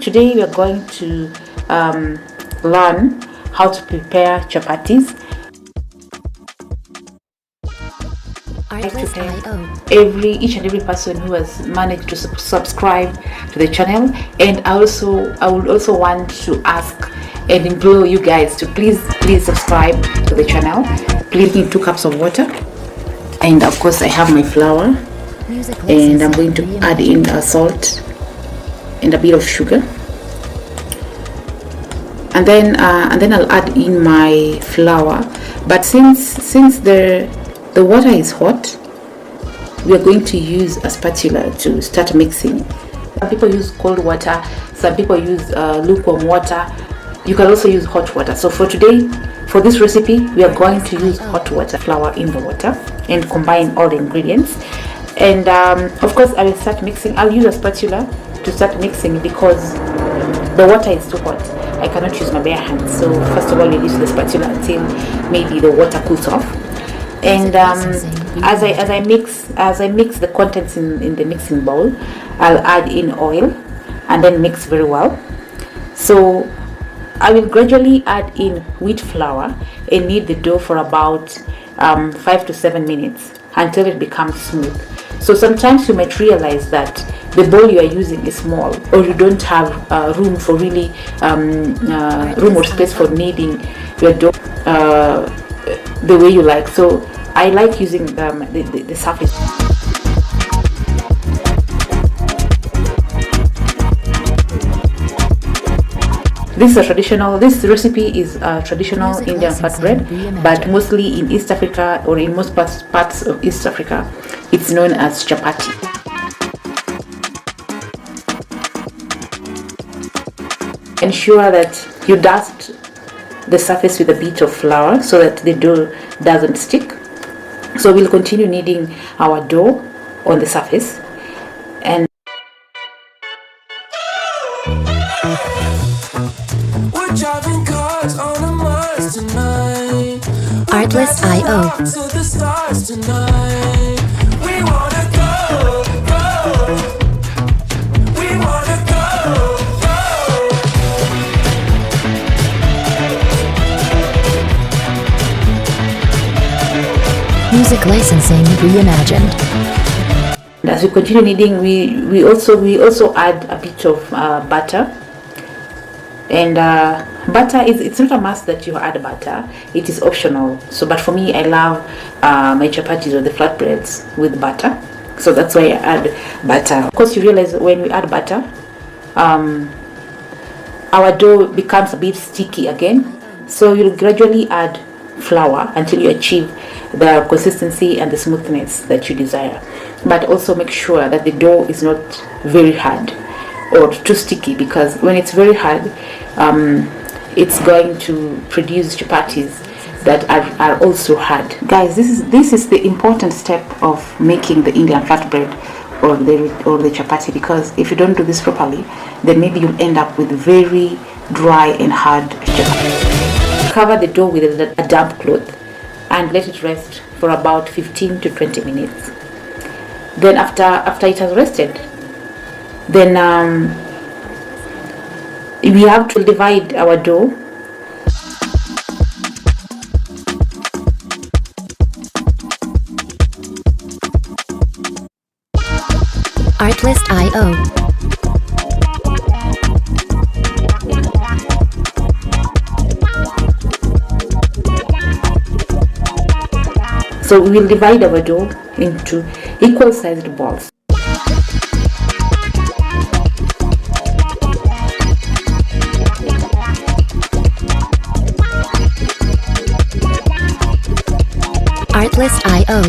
today we are going to learn how to prepare chapatis. I like to thank each and every person who has managed to subscribe to the channel, and I would also want to ask and implore you guys to please subscribe to the channel. Please need 2 cups of water, and of course I have my flour, and I'm going to add in salt and a bit of sugar, and then I'll add in my flour. But since the water is hot, we are going to use a spatula to start mixing. Some people use cold water, some people use lukewarm water. You can also use hot water. So for today, for this recipe, we are going to use hot water, flour in the water, and combine all the ingredients. And of course I will start mixing. I'll use a spatula to start mixing because the water is too hot. I cannot use my bare hands. So first of all, you use the spatula until maybe the water cools off. And as I mix the contents in the mixing bowl, I'll add in oil and then mix very well. So I will gradually add in wheat flour and knead the dough for about 5 to 7 minutes until it becomes smooth. So sometimes you might realize that the bowl you are using is small, or you don't have room for really room or space for kneading your dough the way you like. So I like using the surface. This recipe is traditional Indian flatbread, but mostly in East Africa, or in most parts of East Africa, it's known as chapati. Ensure that you dust the surface with a bit of flour so that the dough doesn't stick. So we'll continue kneading our dough on the surface, and we're driving cars on a Mars tonight. Artlist IO. To the stars tonight. We wanna go, go. We wanna go, go. Music licensing reimagined. as we continue kneading, we also add a bit of butter. And butter it's not a must that you add butter, it is optional. So but for me, I love my chapatis or the flatbreads with butter, so that's why I add butter. Of course, you realize when we add butter, our dough becomes a bit sticky again, so you'll gradually add flour until you achieve the consistency and the smoothness that you desire. But also make sure that the dough is not very hard or too sticky, because when it's very hard, it's going to produce chapatis that are also hard. Guys, this is the important step of making the Indian flatbread or the chapati, because if you don't do this properly, then maybe you'll end up with very dry and hard chapati. Cover the dough with a damp cloth and let it rest for about 15 to 20 minutes. Then after it has rested, then we have to divide our dough. Artlist IO. So we will divide our dough into equal sized balls. Artlist IO.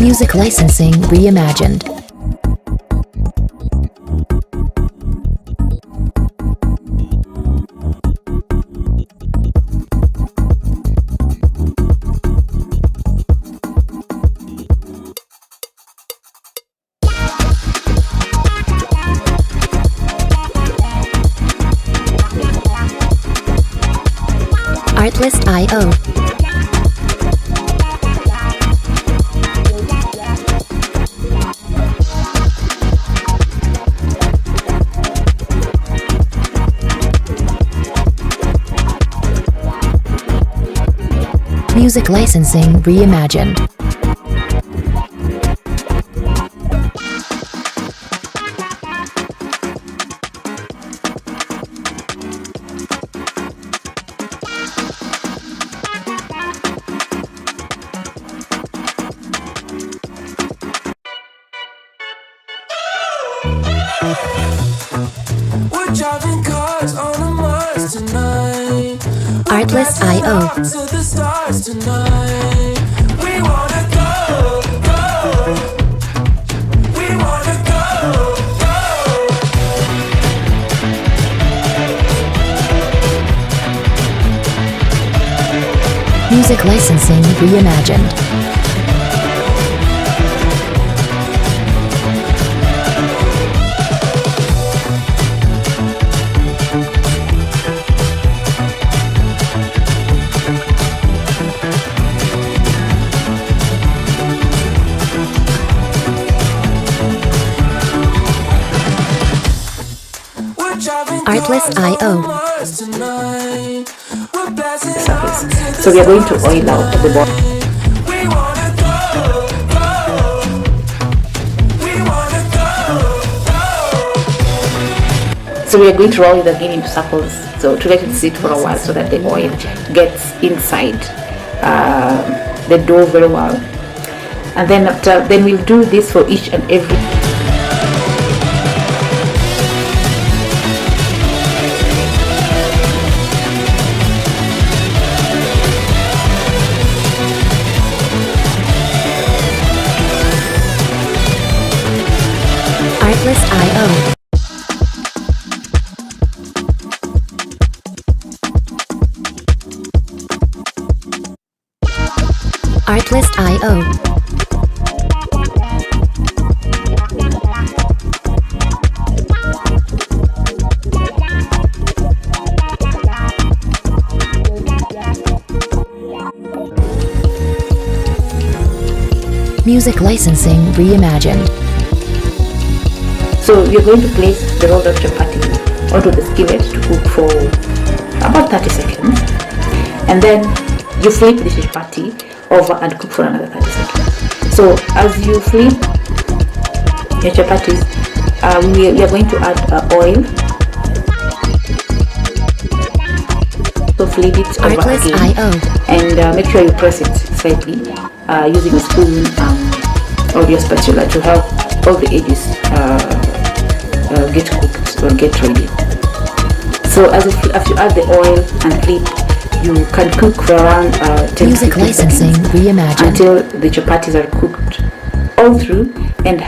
Music licensing reimagined. Artlist.io. Music licensing reimagined. We're driving cars on a Mars tonight. Artlist.io. To the stars tonight. We wanna go, go. We wanna go, go. Music licensing reimagined. Artlist.io. Surface. So we are going to oil out the bottom. So we are going to roll it again into circles. So to let it sit for a while so that the oil gets inside the dough very well. And then we'll do this for each and every. Artlist.io. Artlist.io. Music licensing reimagined. So you're going to place the rolled out chapati onto the skillet to cook for about 30 seconds. And then you flip the chapati over and cook for another 30 seconds. So as you flip your chapatis, we are going to add oil. So flip it over again and make sure you press it slightly using a spoon or your spatula to help all the edges get cooked or get ready. So as you add the oil and flip, you can cook for around 10 Music to 15 licensing seconds reimagined until the chapatis are cooked all through and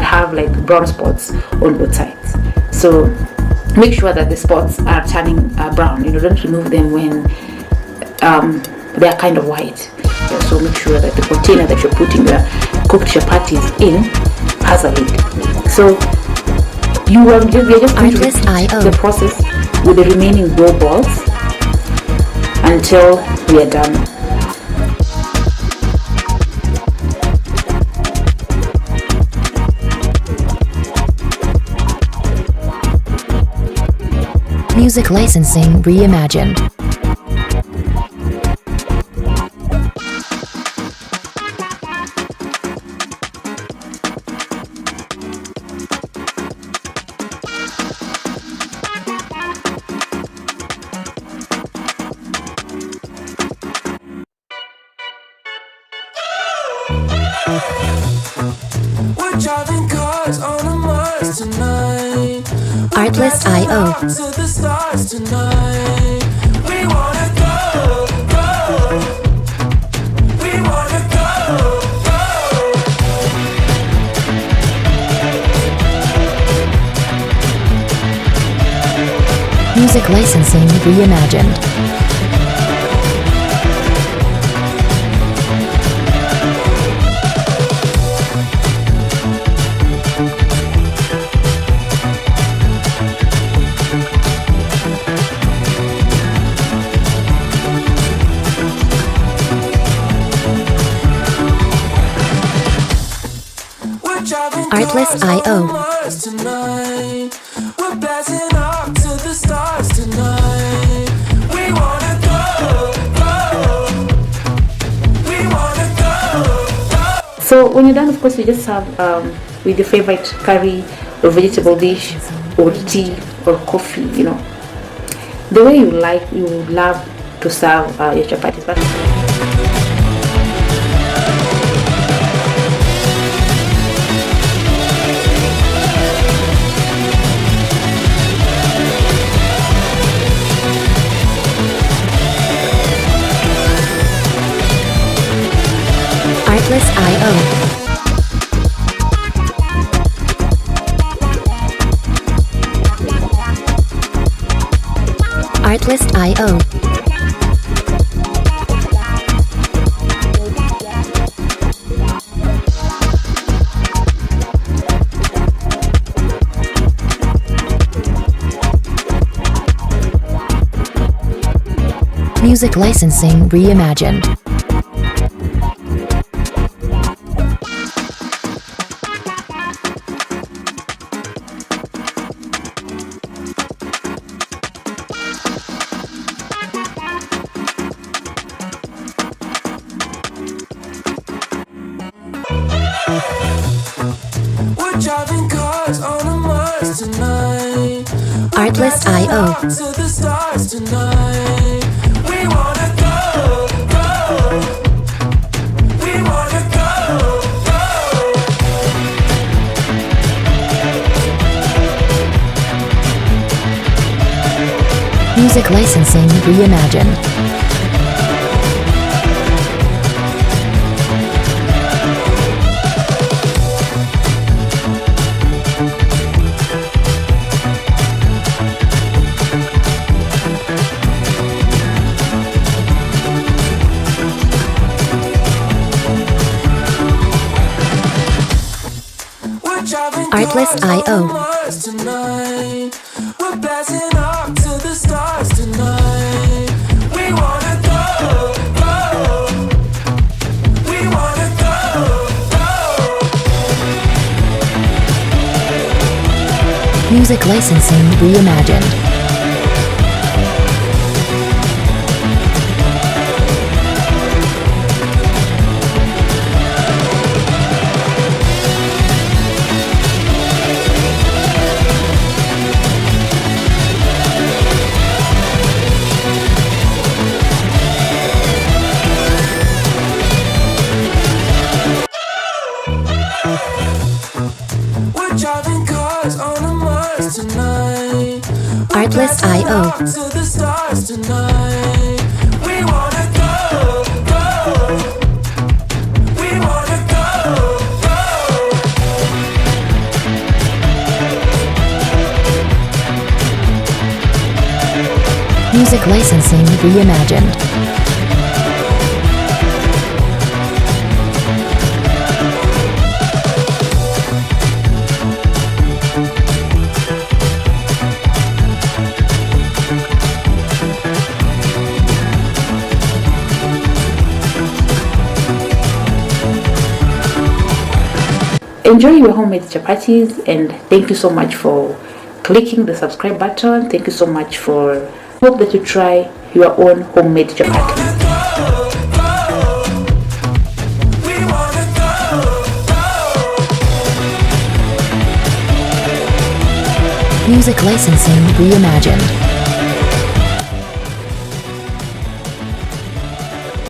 have like brown spots on both sides. So make sure that the spots are turning brown. Don't remove them when they are kind of white. So make sure that the container that you're putting the cooked chapatis in has a lid. So we're just going to repeat the process with the remaining dough balls until we are done. Music licensing reimagined. We're driving cars on a Mars tonight. Artlist.io. To the stars tonight. We wanna go, go. We wanna go, go. Music licensing reimagined. Artlist.io. Tonight, we're blasting off to the stars tonight. We wanna go, go. We wanna go, go. So when you're done, of course, you just serve with your favorite curry or vegetable dish or tea or coffee, you know, the way you like. You would love to serve your chapatis. But Artlist.io. Artlist.io. Music licensing reimagined. We're driving cars on a Mars tonight. Artlist.io. To the stars tonight. We wanna go, go. We wanna go, go. Music licensing reimagined. Artlist.io. We're blasting off to the stars tonight. We wanna go, go. We wanna go, go. Music licensing reimagined. We're driving cars on a Mars tonight. Artlist.io. To the stars tonight. We wanna go, go. We wanna go, go. Music licensing reimagined. enjoy your homemade chapatis, and thank you so much for clicking the subscribe button. Thank you so much for hope that you try your own homemade chapati. Music licensing reimagined.